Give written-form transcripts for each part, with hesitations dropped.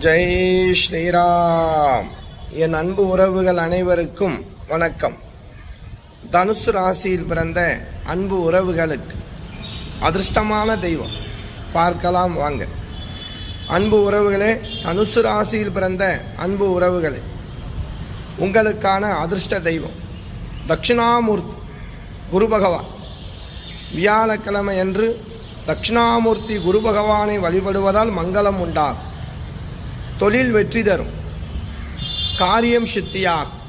ஜெய் ஸ்ரீராம். என் அன்பு உறவுகள் அனைவருக்கும் வணக்கம். தனுசு ராசியில் பிறந்த அன்பு உறவுகளுக்கு அதிர்ஷ்டமான தெய்வம் பார்க்கலாம் வாங்க. அன்பு உறவுகளே, தனுசு ராசியில் பிறந்த அன்பு உறவுகளே, உங்களுக்கான அதிர்ஷ்ட தெய்வம் தட்சிணாமூர்த்தி குரு பகவான். வியாழக்கிழமை அன்று தட்சிணாமூர்த்தி குரு பகவானை வழிபடுவதால் மங்களம் உண்டாகும், தொழில் வெற்றி தரும், காரியம் சித்தியாகும்.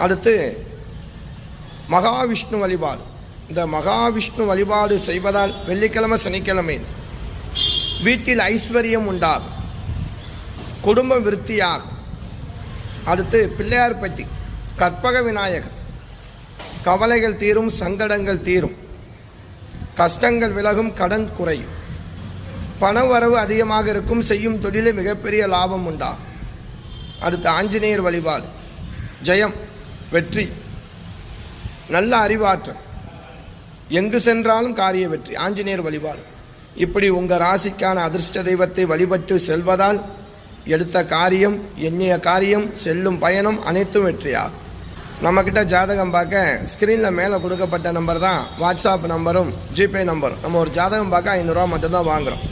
அடுத்து மகாவிஷ்ணு வழிபாடு. இந்த மகாவிஷ்ணு வழிபாடு செய்வதால் வெள்ளிக்கிழமை சனிக்கிழமை வீட்டில் ஐஸ்வர்யம் உண்டாகும், குடும்பம் விருத்தியாகும். அடுத்து பிள்ளையார்பட்டி கற்பக விநாயகர், கவலைகள் தீரும், சங்கடங்கள் தீரும், கஷ்டங்கள் விலகும், கடன் குறையும், பண வரவு அதிகமாக இருக்கும், செய்யும் தொழிலில் மிகப்பெரிய லாபம் உண்டாகும். அடுத்து ஆஞ்சநேயர் வழிபாடு. ஜெயம், வெற்றி, நல்ல அறிவாற்றல், எங்கு சென்றாலும் காரிய வெற்றி, ஆஞ்சநேயர் வழிபாடு. இப்படி உங்கள் ராசிக்கான அதிர்ஷ்ட தெய்வத்தை வழிபட்டு செல்வதால் எடுத்த காரியம், எண்ணிய காரியம், செல்லும் பயணம் அனைத்தும் வெற்றியாகும். நம்மக்கிட்ட ஜாதகம் பார்க்க ஸ்க்ரீனில் மேலே கொடுக்கப்பட்ட நம்பர் தான் வாட்ஸ்அப் நம்பரும் ஜிபே நம்பரும். நம்ம ஒரு ஜாதகம் பார்க்க 500 மட்டும்தான் வாங்குகிறோம்.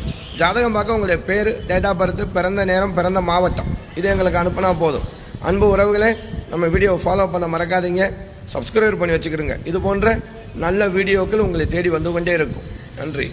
ஜாதகம் பார்க்க உங்களுடைய பேர், டேட் ஆஃப் பர்த், பிறந்த நேரம், பிறந்த மாவட்டம் இது எங்களுக்கு அனுப்புனா போதும். அன்பு உறவுகளே, நம்ம வீடியோவை ஃபாலோ பண்ண மறக்காதீங்க, சப்ஸ்கிரைப் பண்ணி வச்சுக்கிறோங்க. இது போன்ற நல்ல வீடியோக்கள் உங்களை தேடி வந்து கொண்டே இருக்கும். நன்றி.